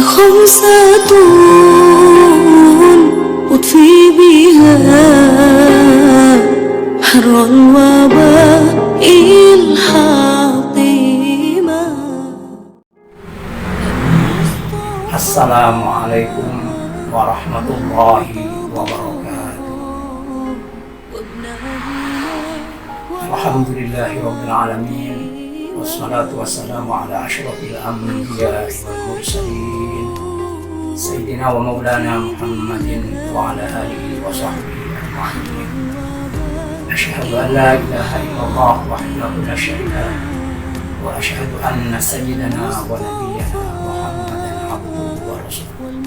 خمسة أطفي بها حر الوباء الحاطمة. Assalamualaikum warahmatullahi wabarakatuh. Alhamdulillahi rabbil alamin. Wassalatu wassalamu ala asyrafil anbiya'i wal mursalin Sayyidina wa maulana Muhammadin wa ala alihi wa sahbihi ajma'in. Asyhadu an la ilaha illallah wahdahu la syarika lah wa asyhadu anna sayyidana wa nabiyyana Muhammadan abduhu wa rasuluh.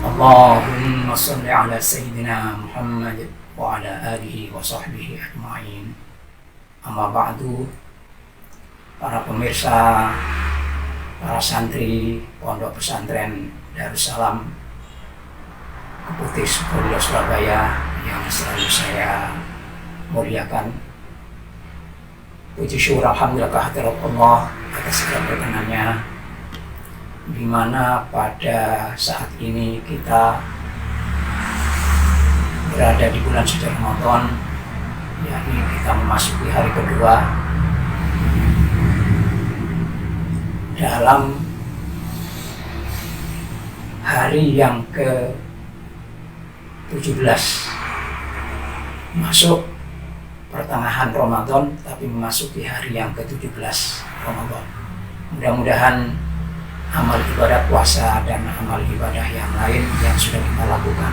Allahumma salli ala sayyidina Muhammad wa ala alihi wa sahbihi ajma'in. Amma ba'du. Para pemirsa, para santri Pondok Pesantren Darussalam Keputih Sukoharjo Surabaya yang selalu saya muliakan. Puji syukur alhamdulillah kehadirat Allah atas segala berkenannya, di mana pada saat ini kita berada di bulan suci Ramadan, yakni kita memasuki hari kedua dalam hari yang ke-17 masuk pertengahan Ramadan, tapi memasuki hari yang ke-17 Ramadan. Mudah-mudahan amal ibadah puasa dan amal ibadah yang lain yang sudah kita lakukan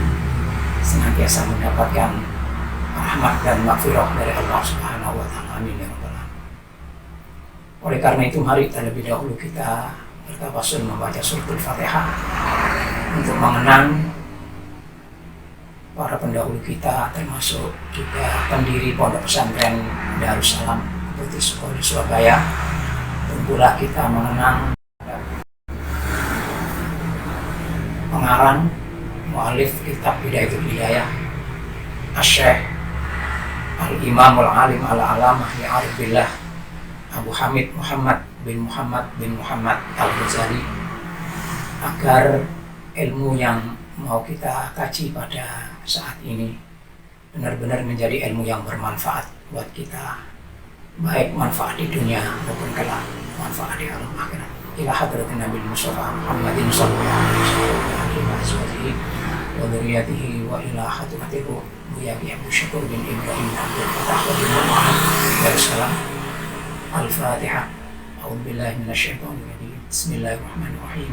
senantiasa mendapatkan rahmat dan maghfirah dari Allah Subhanahu wa Ta'ala. Amin ya rabbal alamin. Oleh karena itu, mari terlebih dahulu kita bertawasul membaca suratul Fatihah untuk mengenang para pendahulu kita, termasuk juga pendiri Pondok Pesantren Darussalam Keputih Sukoharjo Surabaya. Tentulah kita mengenang pengarang mu'alif kitab Bidayatul Hidayah Asy-Syaikh Al-Imamul Alim Al-Alamah Ya'arif Billah Abu Hamid Muhammad bin Muhammad Al-Ghazali, agar ilmu yang mau kita kaji pada saat ini benar-benar menjadi ilmu yang bermanfaat buat kita, baik manfaat di dunia maupun kelak manfaat di alam akhirat. Ila hadratin Nabi Mustafa Muhammadin sallallahu alaihi wasallam wa dzurriyyatihi wa ila hadratir Buya Abu Syukur bin Ibrahim Abdul Fattah wa bin Muhammad Darussalam. Al-Fatihah. A'udzu billahi minasy syaithanir rajim. Bismillahirrahmanirrahim.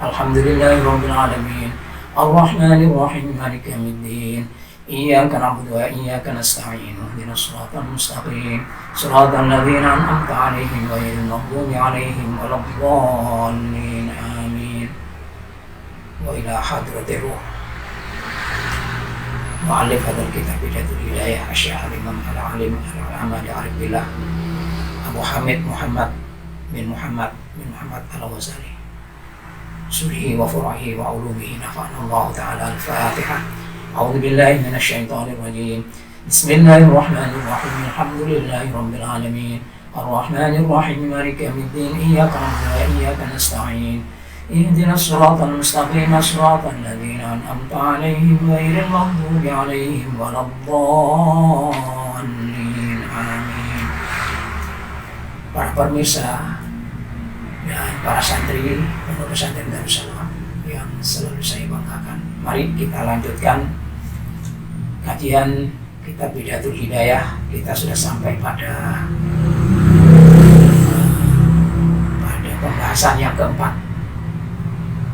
Alhamdulillahi rabbil alamin. Ar-Rahmanir Rahim. Maliki yaumiddin. Iyyaka na'budu wa iyyaka nasta'in. Ihdinas shiratal mustaqim. Shiratal ladzina an'amta 'alaihim ghairil maghdubi 'alaihim waladdallin. Amin. Wa ila hadratir ruh mu'allif hadzal kitab Bidayatul Hidayah Asy-Syaikh Al-Imam Al-Alim Al-Allamah Ya'arif Billah Abu Hamid Muhammad bin Muhammad Al-Ghazali Surihi wa furahi wa ulumihi nafa'anallahu ta'ala. Al-Fatihah. A'udzu billahi minasy syaithanir rajim. Bismillahirrahmanirrahim. Alhamdulillahi rabbil alamin. Ar-Rahmanir Rahim. Maliki yaumiddin. Iyyaka na'budu wa iyyaka nasta'in. Ihdinas shiratal mustaqim. Shiratal ladzina an'amta 'alaihim ghairil maghdubi 'alaihim waladdallin. Amin. Para pemirsa dan para santri Pondok Pesantren Darussalam yang selalu saya banggakan, mari kita lanjutkan kajian kitab Bidayatul Hidayah. Kita sudah sampai pada pembahasan yang keempat.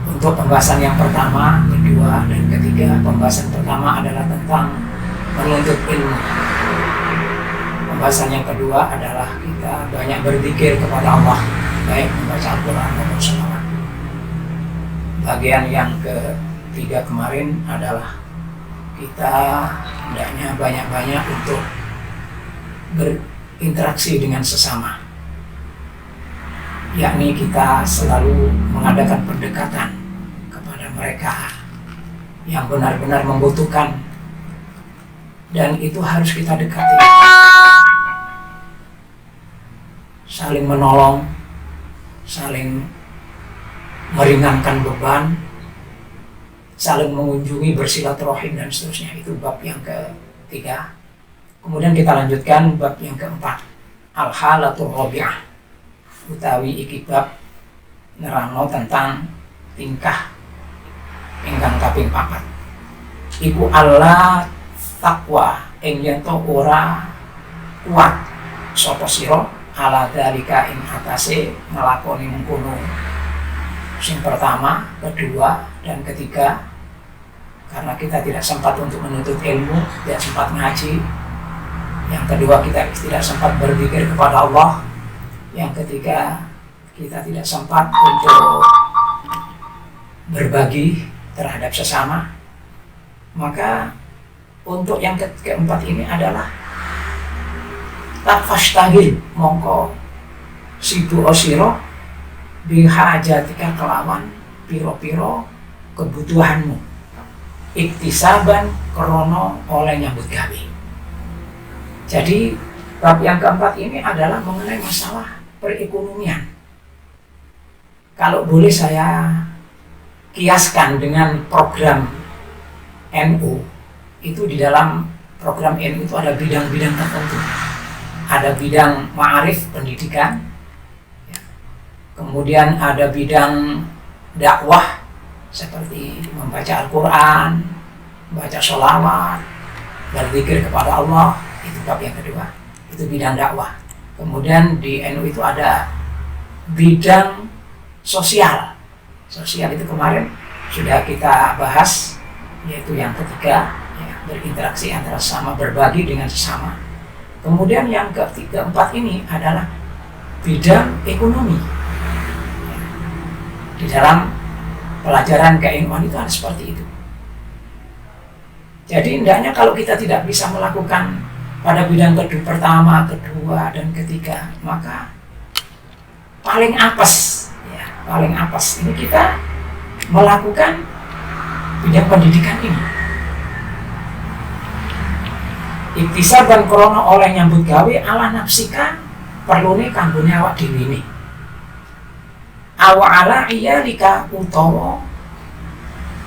Untuk pembahasan yang pertama, kedua, dan ketiga, pembahasan pertama adalah tentang menuntut ilmu. Pembahasan yang kedua adalah kita banyak berzikir kepada Allah, baik membaca Al-Quran maupun sholawat. Bagian yang ketiga kemarin adalah kita hendaknya banyak-banyak untuk berinteraksi dengan sesama, yakni kita selalu mengadakan pendekatan kepada mereka yang benar-benar membutuhkan, dan itu harus kita dekati. saling menolong, saling meringankan beban, saling mengunjungi, bersilaturahim dan seterusnya. Itu bab yang ketiga. Kemudian kita lanjutkan bab yang keempat, al-halatul rabi'ah, utawi iki bab nerangno tentang tingkah ingkang kaping 4. Iku Allah takwa ing yen to ora kuat sapa sira ala dalika ing atase nglakoni mengkono. Sing pertama, kedua, dan ketiga, karena kita tidak sempat untuk menuntut ilmu, tidak sempat ngaji. Yang kedua, kita tidak sempat berzikir kepada Allah. Yang ketiga, kita tidak sempat untuk berbagi terhadap sesama. Maka untuk yang keempat ini adalah tafashtagil, mongko sibu osiro bihajatika kelawan piro-piro kebutuhanmu, iktisaban krono oleh nyambut gawe. Jadi bab yang keempat ini adalah mengenai masalah perekonomian. Kalau boleh saya kiaskan dengan program NU, itu di dalam program NU itu ada bidang-bidang tertentu. Ada bidang ma'arif, pendidikan, kemudian ada bidang dakwah seperti membaca Al-Quran, membaca sholawat, berzikir kepada Allah. Itu bab yang kedua, itu bidang dakwah. Kemudian di NU itu ada bidang sosial. Sosial itu kemarin sudah kita bahas, yaitu yang ketiga, ya, berinteraksi antara sesama, berbagi dengan sesama. Kemudian yang keempat ini adalah bidang ekonomi. Di dalam pelajaran keilmuan itu ada seperti itu. Jadi hendaknya kalau kita tidak bisa melakukan pada bidang pertama, kedua, dan ketiga, maka paling apes, ya, paling apes ini kita melakukan bidang pendidikan ini. Iktisaban krono oleh nyambut gawe ala nafsika perlune kanggone awak dhewe ini. Awa ala iya lika utawa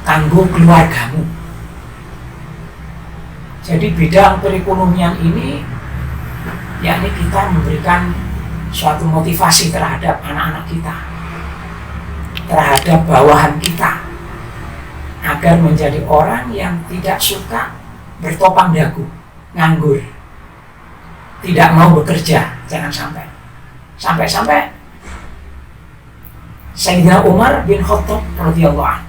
kanggo keluargamu. Jadi bidang perekonomian ini yakni kita memberikan suatu motivasi terhadap anak-anak kita, terhadap bawahan kita, agar menjadi orang yang tidak suka bertopang dagu, nganggur, tidak mau bekerja. Jangan sampai Sayyidina Umar bin Khattab radhiyallahu anhu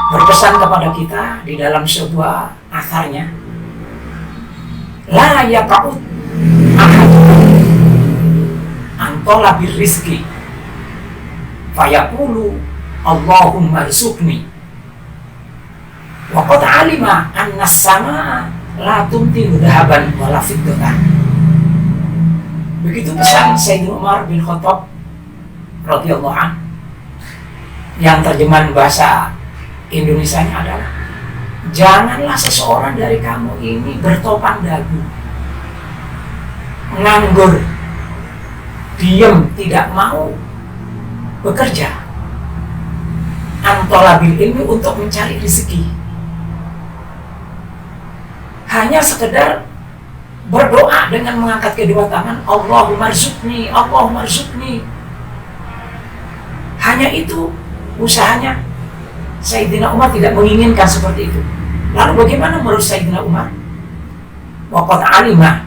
berpesan kepada kita di dalam sebuah asarnya, la yaqut ahadun antola birrizqi fayaqulu Allahumma rzuqni wa qad alima anna as-samaa la tumtiru dhahaban wala fiddatan. Begitu pesan Sayyidina Umar bin Khattab radhiyallahu anhu, yang terjemahan bahasa Indonesianya adalah, janganlah seseorang dari kamu ini bertopang dagu, nganggur, diam, tidak mau bekerja, antolabil ilmi, untuk mencari rezeki, hanya sekedar berdoa dengan mengangkat kedua tangan, Allahumma rzuqni, Allahumma rzuqni. Hanya itu usahanya. Sayyidina Umar tidak menginginkan seperti itu. Lalu bagaimana menurut Sayyidina Umar? Waqad alima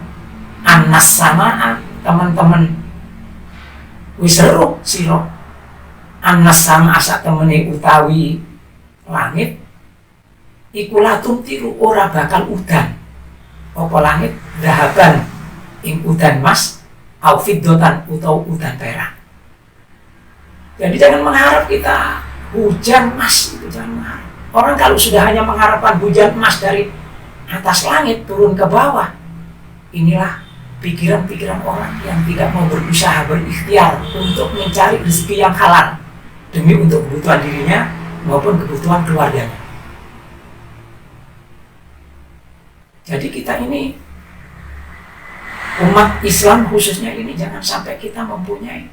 annas samaa, teman-teman wisero siro, annas samaa sak temene utawi langit, iku latum tiru ora bakal udan. Apa langit? Dahaban ing udan mas, au fiddotan utawa udan perak. Jadi jangan mengharap kita hujan emas, itu jangan mengharap. Orang kalau sudah hanya mengharapkan hujan emas dari atas langit turun ke bawah, inilah pikiran-pikiran orang yang tidak mau berusaha, berikhtiar untuk mencari rezeki yang halal demi untuk kebutuhan dirinya maupun kebutuhan keluarganya. Jadi kita ini, umat Islam khususnya ini, jangan sampai kita mempunyai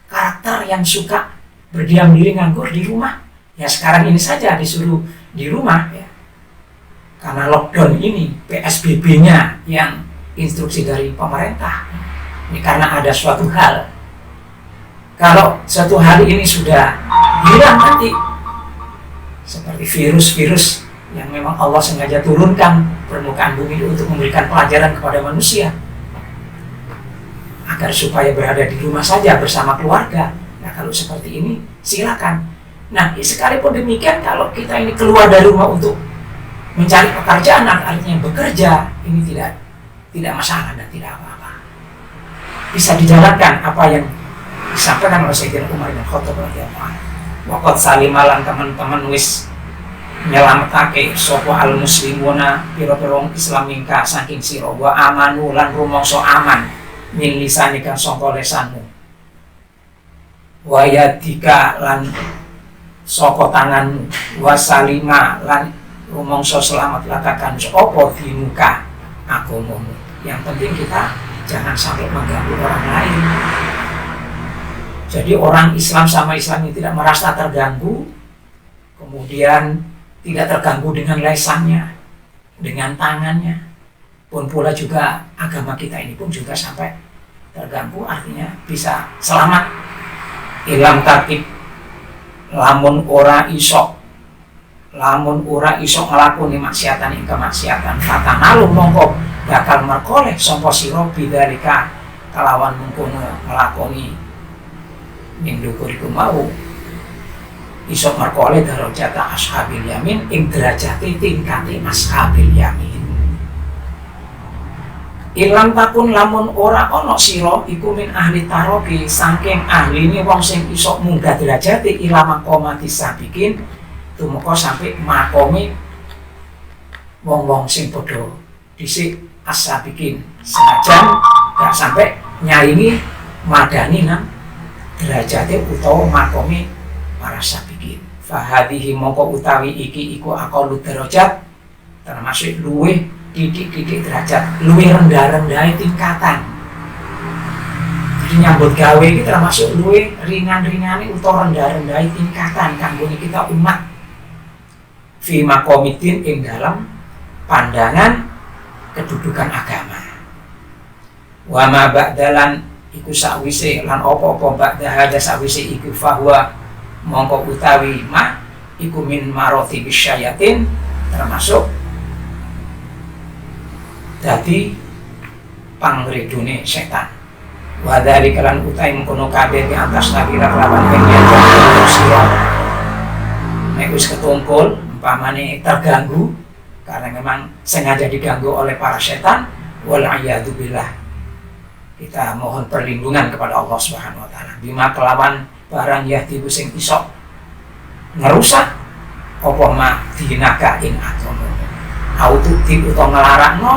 karakter yang suka berdiam diri nganggur di rumah. Ya sekarang ini saja disuruh di rumah ya. Karena lockdown ini, PSBB-nya yang instruksi dari pemerintah. Ini karena ada suatu hal. Kalau suatu hari ini sudah hilang nanti, seperti virus-virus yang memang Allah sengaja turunkan permukaan bumi untuk memberikan pelajaran kepada manusia, agar supaya berada di rumah saja bersama keluarga. Nah kalau seperti ini silakan. Nah sekalipun demikian, kalau kita ini keluar dari rumah untuk mencari pekerjaan, artinya bekerja, ini tidak masalah dan tidak apa-apa. Bisa dijalankan apa yang disampaikan oleh Sayyidina Umar bin Khattab radhiyallahu anhu. Waqad salimalan teman-teman wis nyelametake sapa al muslimuna pira-pira Islam mingka saking sira wa amanu lan rumangsa aman min lisanika sangka lesanmu. Wa yadika lan saka tanganmu, wa salima lan rumangsa selamat lakakan sapa dimuka agamamu. Yang penting kita jangan sampai mengganggu orang lain. Jadi orang Islam sama Islam ini tidak merasa terganggu, kemudian tidak terganggu dengan lesannya, dengan tangannya. Pun pula juga agama kita ini pun juga sampai terganggu, artinya bisa selamat. Ilam takib lamun ora iso nglakoni maksiatan ing kemaksiatan, fatanalu mongko bakal merkoleh sapa sira bidzalika kelawan mengkono nglakoni indukuriku mau iso merkoleh darajata ashabil yamin ing derajate tingkate ashabil yamin. Ilam takun lamun ora ana sira iku min ahli taroki saking ahline wong sing iso munggah derajate ila maqamati sabiqin tumeka sampai makome wong-wong sing padha dhisik as-sabiqin, senajan gak sampai nyaingi madani nang derajate utawa makome para sabiqin. Fahadihi mongko utawi iki iku aqallu derajat, termasuk luwih titik-titik derajat, luwih rendah-rendah tingkatan. Jadi nyambut gawe iki termasuk luwih ringan-ringane utawa rendah-rendah tingkatan kanggo kita umat. Fi maqamiddin ing dalam pandangan kedudukan agama. Wa ma ba'dalan iku sakwise lan apa-apa ba'da hada sakwise iku fahuwa mongko utawi ma iku min maroti bisyayatin, termasuk dadi pangridune setan. Wa dzalika lan utai mengkono kabeh di atas nakira kelawan yang sira nek wis ketungkul umpamane terganggu karena memang sengaja diganggu oleh para setan, wal a'yadu billah. Kita mohon perlindungan kepada Allah Subhanahu wa taala bima kelawan barang yahdibu sing iso ngerusak apa ma dinaka ing agama. Autu ti utawa nglarakno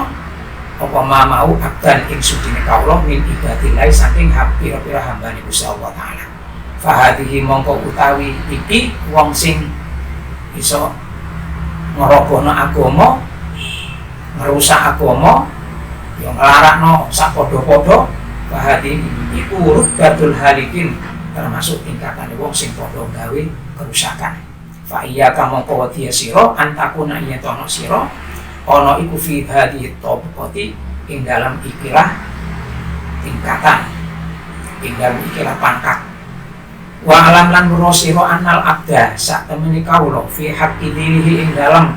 apa ma mau abdan ing sudine kawula min ibadillah saking pira-pira hambane Gusti Allah taala. Fahadihi mongko utawi iki wong sing iso ngerobohno agama, ngerusak agama, yang nglarakno sak padha-padha. Fahadihi iku rutbatul halikin, termasuk tingkatan wong sing padha gawe kerusakan. Fa iya kamangka wadiya sira antakuna iya tono sira ana iku fi hadhihi tabaqati ing dalam ikilah tingkatan, ing dalam ikilah pangkat. Wa alam lan nurosiro annal abda sak temeni kawula fi haqqi dirihi ing dalam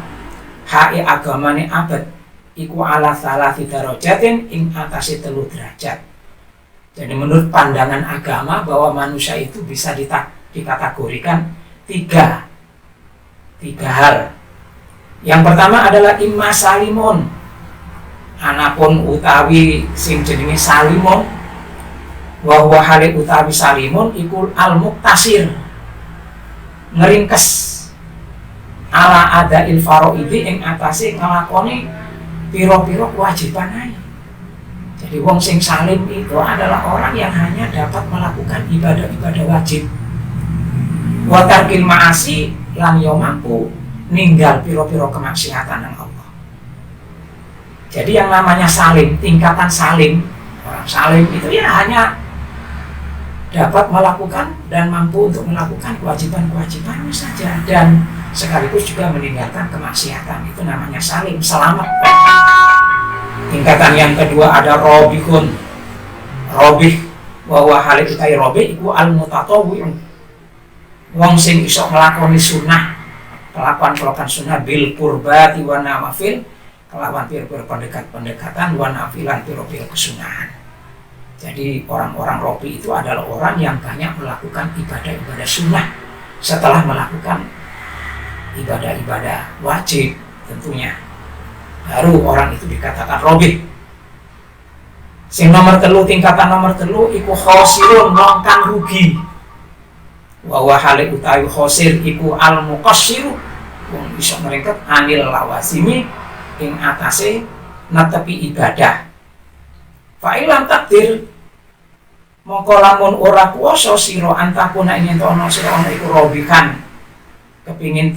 hae agamane abad iku ala salasi darajatin ing atase 3 derajat. Jadi menurut pandangan agama bahwa manusia itu bisa dikategorikan tiga hal. Yang pertama adalah imma salimun, anapun utawi sing jenenge salimun, wa huwa hale utawi salimun iku al-muktasir, ngeringkes ala ada ilfaroidi ing atase ngelakoni piro-piro kewajiban ae. Jadi wong sing salim itu adalah orang yang hanya dapat melakukan ibadah-ibadah wajib. Wa tarkil ma'asi lan yo mampu ninggal piro-piro kemaksiatan nang Allah. Jadi yang namanya salim, tingkatan salim, orang salim itu ya hanya dapat melakukan dan mampu untuk melakukan kewajiban-kewajibannya saja, dan sekaligus juga meninggalkan kemaksiatan. Itu namanya salim, selamat. Tingkatan yang kedua ada robihun. Robih bahwa hal utai robih iku al mutatawwi'un, wong sing iso nglakoni sunnah, kelakuan sunnah bil qurbati wa nawafil, kelawan pir-pir pendekatan wa nafilan pir-pir kesunahan. Jadi orang-orang robi itu adalah orang yang banyak melakukan ibadah-ibadah sunnah setelah melakukan ibadah-ibadah wajib tentunya. Baru orang itu dikatakan robi. Sing nomor telu, tingkatan nomor telu iku khosirun, wong kang rugi. Wa wa hale utawi khosir iku al muqassiru, wong iso ngreket anil lawazimi ing atase netepi ibadah. Fa ilam takdir, mongko lamun ora kuwasa sira antakuna ing ento ana sira ana iku robikan kepingin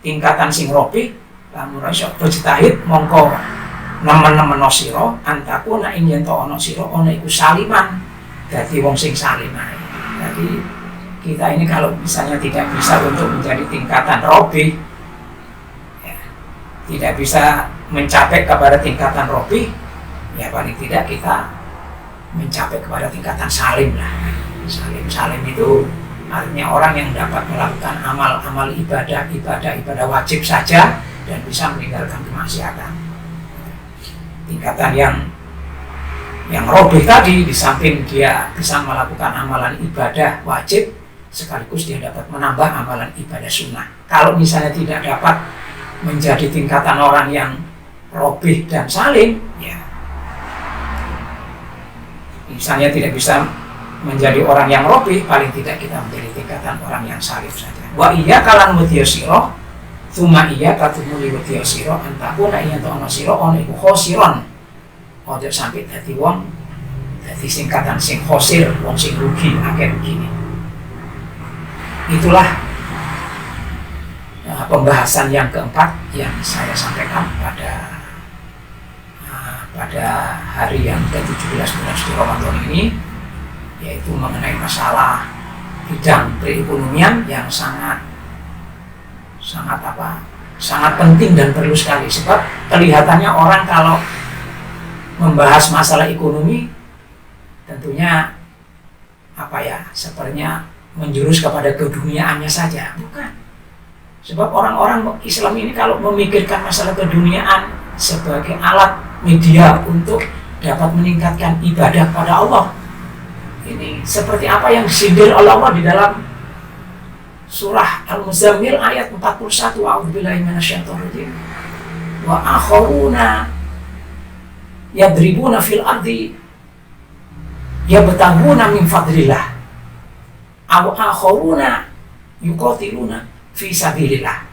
tingkatan sing robi, lamun ora iso berjitahid mongko nemen-nemen sira antakuna ing ento ana sira ana iku saliman, dadi wong sing salim ae. Jadi kita ini kalau misalnya tidak bisa untuk menjadi tingkatan robi, ya, tidak bisa mencapai kepada tingkatan robi, ya paling tidak kita mencapai kepada tingkatan salim lah. Salim itu artinya orang yang dapat melakukan amal-amal ibadah wajib saja dan bisa meninggalkan kemaksiatan. Tingkatan yang robih tadi, di samping dia bisa melakukan amalan ibadah wajib, sekaligus dia dapat menambah amalan ibadah sunnah. Kalau misalnya tidak dapat menjadi tingkatan orang yang robih dan salim, ya misalnya tidak bisa menjadi orang yang robih, paling tidak kita menjadi tingkatan orang yang salim saja. Wa iya kalan wadiya siro, thumma iya katumuli wadiya siro, antakuna iya ta'ana siro, ona iku khosiron. Ojo sampai dadi wong, dadi singkatan sing khosir, wong sing rugi, akhir begini. Itulah pembahasan yang keempat yang saya sampaikan pada hari yang ke-17 bulan suci Ramadan ini, yaitu mengenai masalah bidang perekonomian yang sangat penting dan perlu sekali. Sebab kelihatannya orang kalau membahas masalah ekonomi tentunya sepertinya menjurus kepada keduniaannya saja. Bukan. Sebab orang-orang Islam ini kalau memikirkan masalah keduniaan sebagai alat media untuk dapat meningkatkan ibadah pada Allah, ini seperti apa yang disindir oleh Allah di dalam surah Al-Muzammil ayat 41, a'udzubillahi minasyaitonir rajim. Wa akharuna yadribuna fil ardi yabtaguna min fadlillah aw akharuna yuqatiluna fi sabilillah.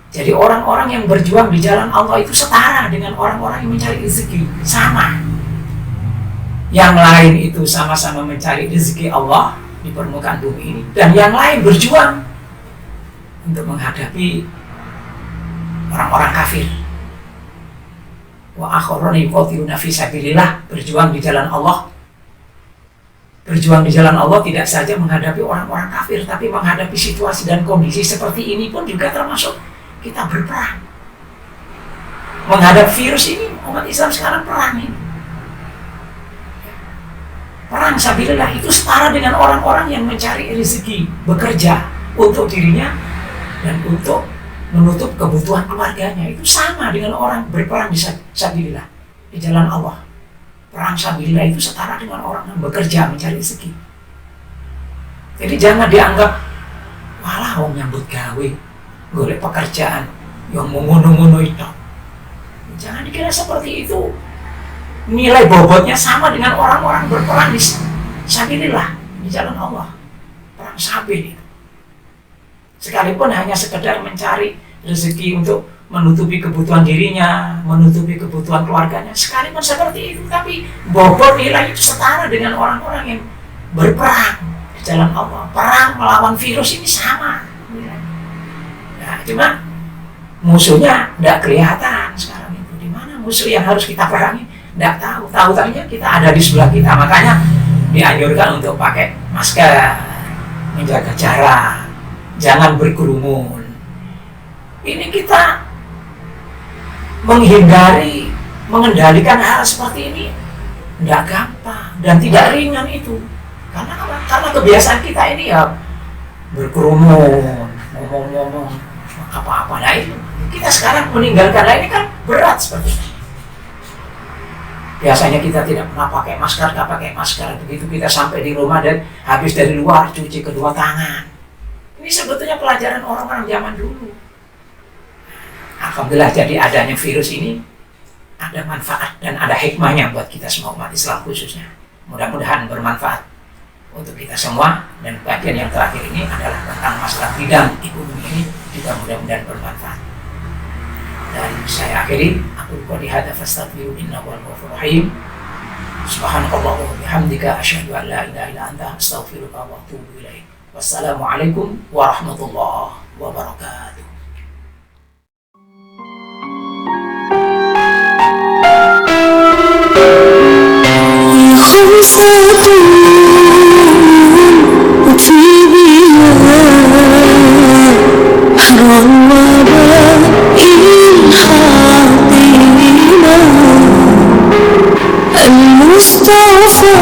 Jadi orang-orang yang berjuang di jalan Allah itu setara dengan orang-orang yang mencari rezeki, sama. Yang lain itu sama-sama mencari rezeki Allah di permukaan bumi ini, dan yang lain berjuang untuk menghadapi orang-orang kafir. Wa akharuna yuqatiluna fi sabilillah, berjuang di jalan Allah. Berjuang di jalan Allah tidak saja menghadapi orang-orang kafir, tapi menghadapi situasi dan kondisi seperti ini pun juga termasuk kita berperang. Menghadap virus ini, umat Islam sekarang perang ini. Perang sabilillah itu setara dengan orang-orang yang mencari rezeki, bekerja untuk dirinya dan untuk menutup kebutuhan keluarganya. Itu sama dengan orang berperang di sabilillah, di jalan Allah. Perang sabilillah itu setara dengan orang yang bekerja mencari rezeki. Jadi jangan dianggap walah wong nyambut gawe, golek pekerjaan yang mengono-ngono itu. Jangan dikira seperti itu. Nilai bobotnya sama dengan orang-orang berperang di sabilillah, di jalan Allah. Perang sabil itu. Sekalipun hanya sekedar mencari rezeki untuk menutupi kebutuhan dirinya, menutupi kebutuhan keluarganya, sekalipun seperti itu, tapi bobot nilai itu setara dengan orang-orang yang berperang di jalan Allah. Perang melawan virus ini sama. Nah, cuma musuhnya tidak kelihatan sekarang itu. Di mana musuh yang harus kita perangi? Tidak tahu. Tahu-tahunya kita ada di sebelah kita. Makanya dianjurkan untuk pakai masker, menjaga jarak, jangan berkerumun. Ini kita mengendalikan hal seperti ini tidak gampang dan tidak ringan itu. Karena apa? Karena kebiasaan kita ini ya berkerumun, ngomong-ngomong apa-apa. Nah itu kita sekarang meninggalkan ini kan berat seperti ini. Biasanya kita tidak pernah pakai masker, nggak pakai masker. Begitu kita sampai di rumah dan habis dari luar cuci kedua tangan. Ini sebetulnya pelajaran orang-orang zaman dulu. Alhamdulillah, jadi adanya virus ini ada manfaat dan ada hikmahnya buat kita semua umat Islam khususnya. Mudah-mudahan bermanfaat untuk kita semua, dan bagian yang terakhir ini adalah tentang masalah bidang ekonomi ini juga mudah-mudahan bermanfaat. Dan saya akhiri, aku qouli hadza fastaghfiru innahu huwal ghafurur rahim. Subhanakallahumma wa bihamdika asyhadu an la ilaha illa anta astaghfiruka wa atubu ilaik. Wassalamualaikum warahmatullahi wabarakatuh. خمسة أتي بها حر الوباء الحاقين المصطفى